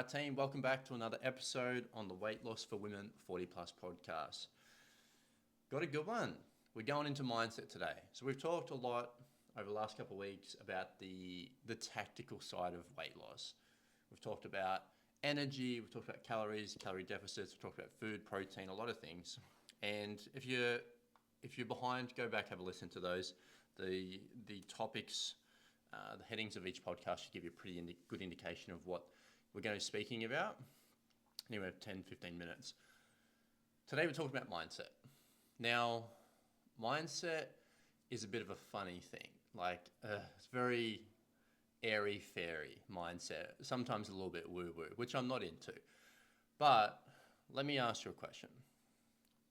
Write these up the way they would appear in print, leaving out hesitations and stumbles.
Alright team, welcome back to another episode on the Weight Loss for Women 40 Plus podcast. Got a good one. We're going into mindset today. So we've talked a lot over the last couple of weeks about the tactical side of weight loss. We've talked about energy, we've talked about calories, calorie deficits, we've talked about food, protein, a lot of things. And if you're behind, go back, have a listen to those. The topics, the headings of each podcast should give you a pretty good indication of what we're going to be speaking about. Anyway, 10, 15 minutes. Today we're talking about mindset. Now, mindset is a bit of a funny thing. It's very airy-fairy mindset. Sometimes a little bit woo-woo, which I'm not into. But let me ask you a question.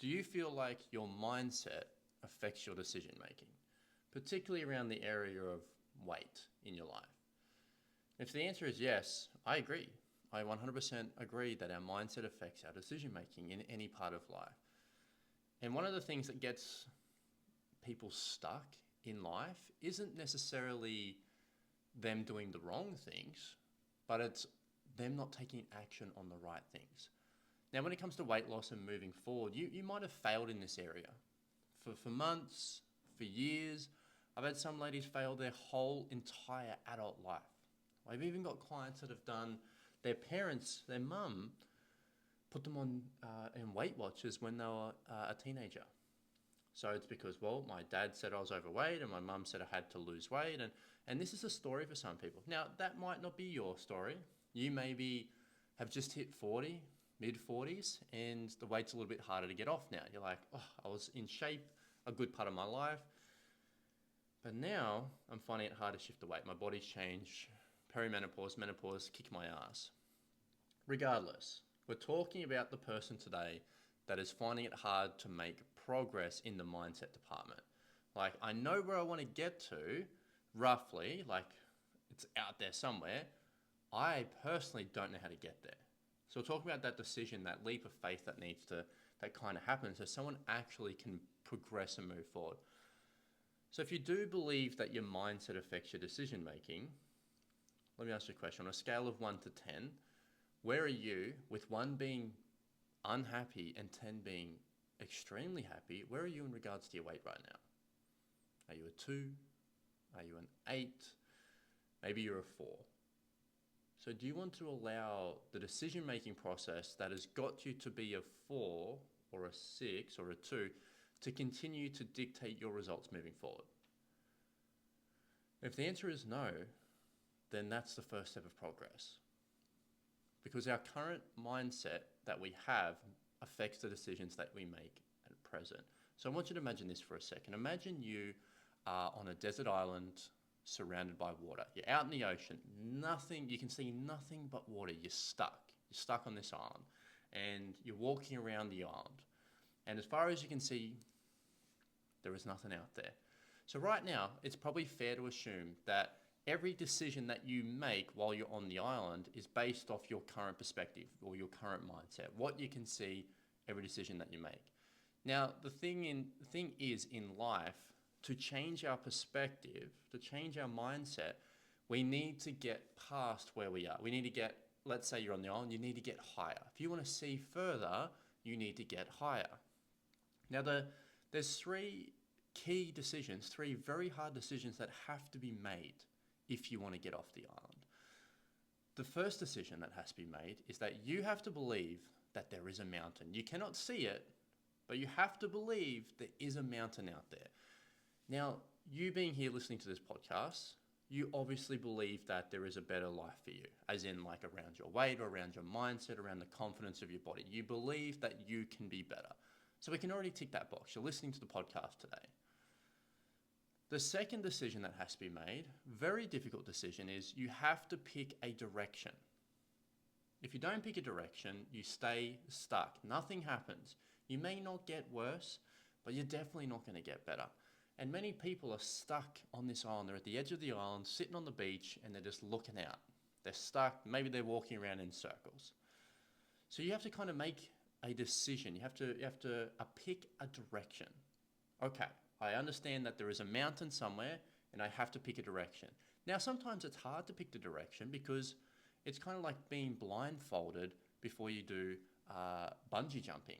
Do you feel like your mindset affects your decision making, particularly around the area of weight in your life? If the answer is yes, I agree. I 100% agree that our mindset affects our decision making in any part of life. And one of the things that gets people stuck in life isn't necessarily them doing the wrong things, but it's them not taking action on the right things. Now, when it comes to weight loss and moving forward, you might have failed in this area for months, for years. I've had some ladies fail their whole entire adult life. I've even got clients that have done their parents, their mum, put them on in Weight Watchers when they were a teenager. So it's because, well, my dad said I was overweight and my mum said I had to lose weight. And this is a story for some people. Now, that might not be your story. You maybe have just hit 40, mid-40s, and the weight's a little bit harder to get off now. You're like, oh, I was in shape a good part of my life, but now I'm finding it hard to shift the weight. My body's changed. Perimenopause, menopause, kick my ass. Regardless, we're talking about the person today that is finding it hard to make progress in the mindset department. Like, I know where I want to get to, roughly, like it's out there somewhere. I personally don't know how to get there. So we're talking about that decision, that leap of faith that kind of happens so someone actually can progress and move forward. So if you do believe that your mindset affects your decision making, let me ask you a question. On a scale of 1 to 10, where are you, with 1 being unhappy and 10 being extremely happy, where are you in regards to your weight right now? Are you a 2? Are you an 8? Maybe you're a 4. So do you want to allow the decision-making process that has got you to be a 4 or a 6 or a 2 to continue to dictate your results moving forward? If the answer is no, then that's the first step of progress. Because our current mindset that we have affects the decisions that we make at present. So I want you to imagine this for a second. Imagine you are on a desert island surrounded by water. You're out in the ocean, you can see nothing but water. You're stuck on this island, and you're walking around the island. And as far as you can see, there is nothing out there. So right now, it's probably fair to assume that every decision that you make while you're on the island is based off your current perspective or your current mindset, what you can see, every decision that you make. Now, the thing is in life, to change our perspective, to change our mindset, we need to get past where we are. We need to get, let's say you're on the island, you need to get higher. If you want to see further, you need to get higher. Now, there's 3 key decisions, 3 very hard decisions that have to be made if you want to get off the island. The first decision that has to be made is that you have to believe that there is a mountain. You cannot see it, but you have to believe there is a mountain out there. Now, you being here listening to this podcast, you obviously believe that there is a better life for you, as in like around your weight, or around your mindset, around the confidence of your body. You believe that you can be better. So we can already tick that box. You're listening to the podcast today. The second decision that has to be made, very difficult decision, is you have to pick a direction. If you don't pick a direction, you stay stuck. Nothing happens. You may not get worse, but you're definitely not going to get better. And many people are stuck on this island. They're at the edge of the island, sitting on the beach, and they're just looking out. They're stuck. Maybe they're walking around in circles. So you have to kind of make a decision. You have to pick a direction. Okay, I understand that there is a mountain somewhere and I have to pick a direction. Now, sometimes it's hard to pick the direction because It's kind of like being blindfolded before you do bungee jumping.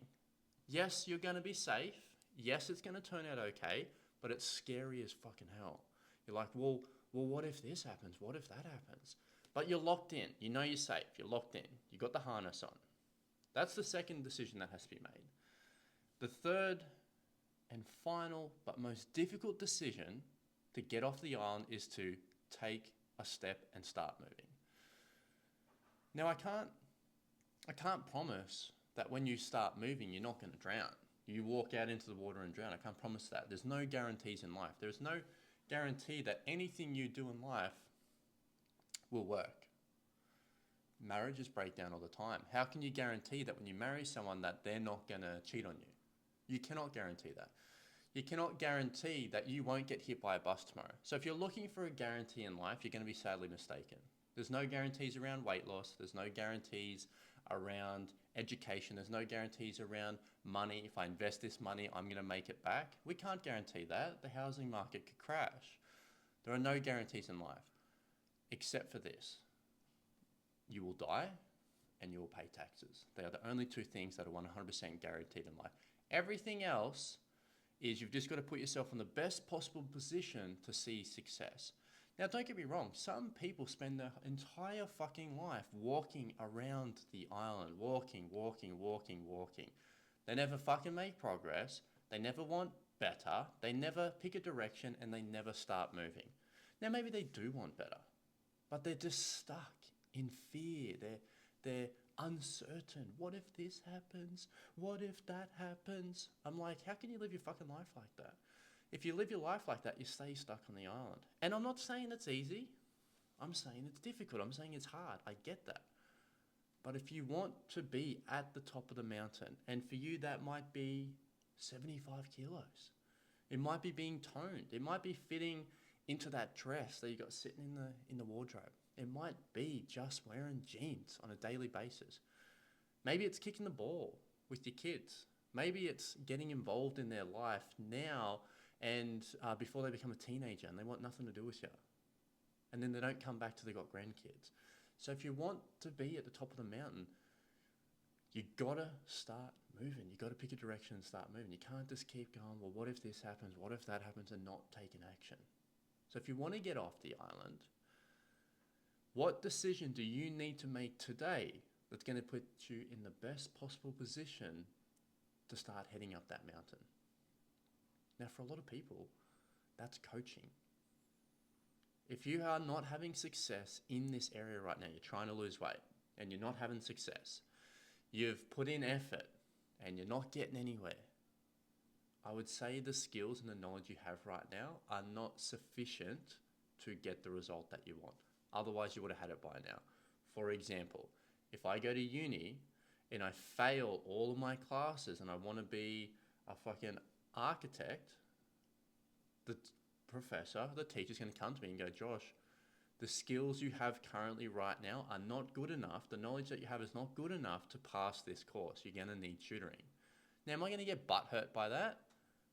Yes, you're going to be safe. Yes, it's going to turn out okay, but it's scary as fucking hell. You're like, well, what if this happens? What if that happens? But you're locked in. You know you're safe. You're locked in. You got the harness on. That's the second decision that has to be made. The third and final but most difficult decision to get off the island is to take a step and start moving. Now, I can't promise that when you start moving, you're not going to drown. You walk out into the water and drown. I can't promise that. There's no guarantees in life. There's no guarantee that anything you do in life will work. Marriages break down all the time. How can you guarantee that when you marry someone that they're not going to cheat on you? You cannot guarantee that. You cannot guarantee that you won't get hit by a bus tomorrow. So if you're looking for a guarantee in life, you're going to be sadly mistaken. There's no guarantees around weight loss. There's no guarantees around education. There's no guarantees around money. If I invest this money, I'm going to make it back. We can't guarantee that. The housing market could crash. There are no guarantees in life, except for this. You will die and you will pay taxes. They are the only two things that are 100% guaranteed in life. Everything else is you've just got to put yourself in the best possible position to see success. Now, don't get me wrong. Some people spend their entire fucking life walking around the island, walking. They never fucking make progress. They never want better. They never pick a direction and they never start moving. Now, maybe they do want better, but they're just stuck in fear. They're uncertain. What if this happens? What if that happens? I'm like, how can you live your fucking life like that? If you live your life like that, you stay stuck on the island. And I'm not saying it's easy. I'm saying it's difficult. I'm saying it's hard. I get that. But if you want to be at the top of the mountain, and for you that might be 75 kilos. It might be being toned. It might be fitting into that dress that you got sitting in the wardrobe. It might be just wearing jeans on a daily basis. Maybe it's kicking the ball with your kids. Maybe it's getting involved in their life now and before they become a teenager and they want nothing to do with you. And then they don't come back till they got grandkids. So if you want to be at the top of the mountain, you gotta start moving. You gotta pick a direction and start moving. You can't just keep going, well, what if this happens? What if that happens? And not taking action. So if you want to get off the island, what decision do you need to make today that's going to put you in the best possible position to start heading up that mountain? Now, for a lot of people, that's coaching. If you are not having success in this area right now, you're trying to lose weight and you're not having success, you've put in effort and you're not getting anywhere, I would say the skills and the knowledge you have right now are not sufficient to get the result that you want. Otherwise, you would have had it by now. For example, if I go to uni and I fail all of my classes and I want to be a fucking architect, the professor, the teacher's going to come to me and go, Josh, the skills you have currently right now are not good enough. The knowledge that you have is not good enough to pass this course. You're going to need tutoring. Now, am I going to get butthurt by that?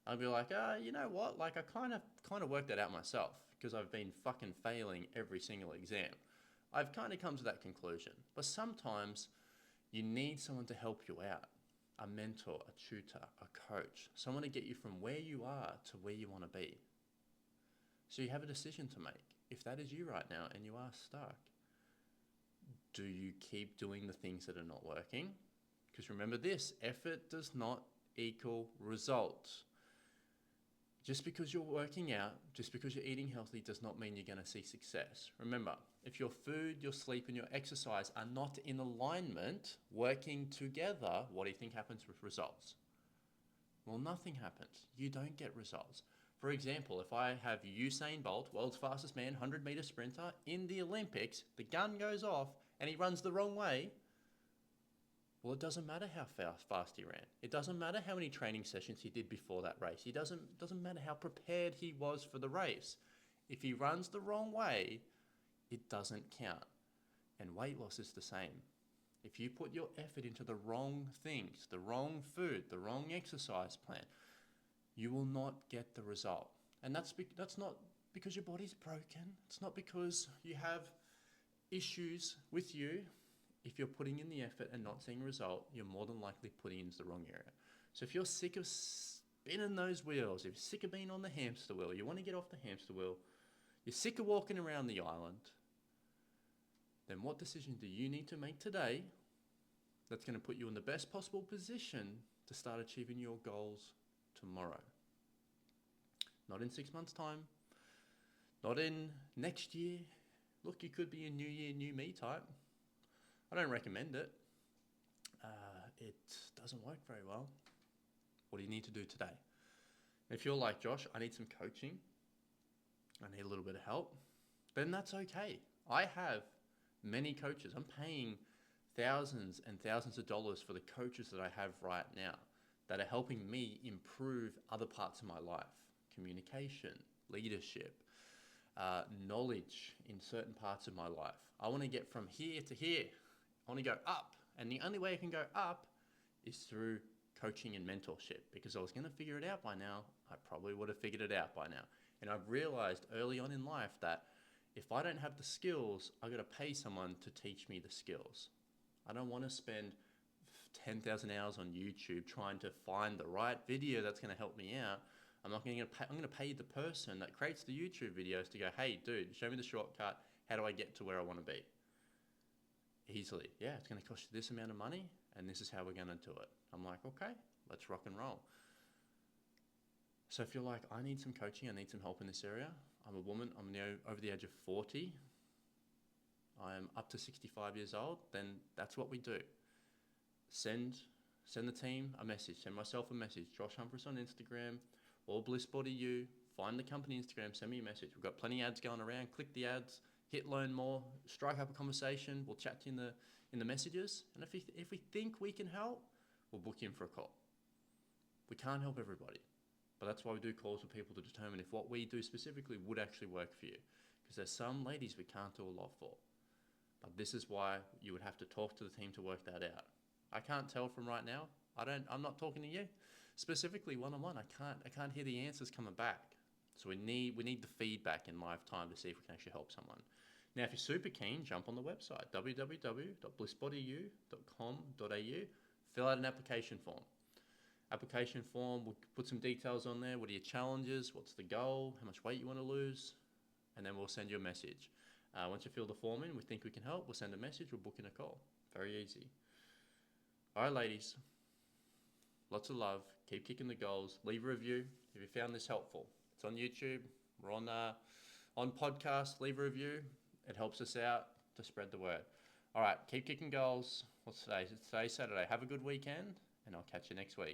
I'll be like, you know what? Like, I kind of worked that out myself because I've been fucking failing every single exam. I've kind of come to that conclusion. But sometimes you need someone to help you out. A mentor, a tutor, a coach, someone to get you from where you are to where you want to be. So you have a decision to make. If that is you right now and you are stuck, do you keep doing the things that are not working? Because remember this, effort does not equal results. Just because you're working out, just because you're eating healthy does not mean you're going to see success. Remember, if your food, your sleep, and your exercise are not in alignment, working together, what do you think happens with results? Well, nothing happens. You don't get results. For example, if I have Usain Bolt, world's fastest man, 100-meter sprinter, in the Olympics, the gun goes off and he runs the wrong way, well, it doesn't matter how fast he ran. It doesn't matter how many training sessions he did before that race. It doesn't matter how prepared he was for the race. If he runs the wrong way, it doesn't count. And weight loss is the same. If you put your effort into the wrong things, the wrong food, the wrong exercise plan, you will not get the result. And that's not because your body's broken. It's not because you have issues with you, if you're putting in the effort and not seeing a result, you're more than likely putting it into the wrong area. So if you're sick of spinning those wheels, if you're sick of being on the hamster wheel, you want to get off the hamster wheel, you're sick of walking around the island, then what decision do you need to make today that's going to put you in the best possible position to start achieving your goals tomorrow? Not in 6 months' time, not in next year. Look, you could be a new year, new me type. I don't recommend it. It doesn't work very well. What do you need to do today? If you're like, Josh, I need some coaching, I need a little bit of help, then that's okay. I have many coaches. I'm paying thousands and thousands of dollars for the coaches that I have right now that are helping me improve other parts of my life. Communication, leadership, knowledge in certain parts of my life. I want to get from here to here. I want to go up. And the only way I can go up is through coaching and mentorship, because I was going to figure it out by now. I probably would have figured it out by now. And I've realized early on in life that if I don't have the skills, I got to pay someone to teach me the skills. I don't want to spend 10,000 hours on YouTube trying to find the right video that's going to help me out. I'm going to pay the person that creates the YouTube videos to go, hey, dude, show me the shortcut. How do I get to where I want to be? Easily. Yeah, it's going to cost you this amount of money, and this is how we're going to do it. I'm like, okay, let's rock and roll. So if you're like, I need some coaching, I need some help in this area. I'm a woman, I'm now over the age of 40. I'm up to 65 years old, then that's what we do. Send the team a message, send myself a message, Josh Humphries on Instagram, or BlissBodyU. Find the company Instagram, send me a message. We've got plenty of ads going around. Click the ads, hit learn more, strike up a conversation. We'll chat to you in the messages. And if we think we can help, we'll book you in for a call. We can't help everybody, but that's why we do calls with people to determine if what we do specifically would actually work for you. Because there's some ladies we can't do a lot for. But this is why you would have to talk to the team to work that out. I can't tell from right now. I'm not talking to you specifically one-on-one. I can't hear the answers coming back. So we need the feedback in live time to see if we can actually help someone. Now, if you're super keen, jump on the website, www.blissbodyu.com.au, fill out an application form. Application form, we'll put some details on there. What are your challenges? What's the goal? How much weight you want to lose? And then we'll send you a message. Once you fill the form in, we think we can help, we'll send a message, we'll book in a call. Very easy. All right, ladies. Lots of love. Keep kicking the goals. Leave a review if you found this helpful. It's on YouTube. We're on podcast. Leave a review. It helps us out to spread the word. All right, keep kicking goals. What's today? Today's Saturday. Have a good weekend, and I'll catch you next week.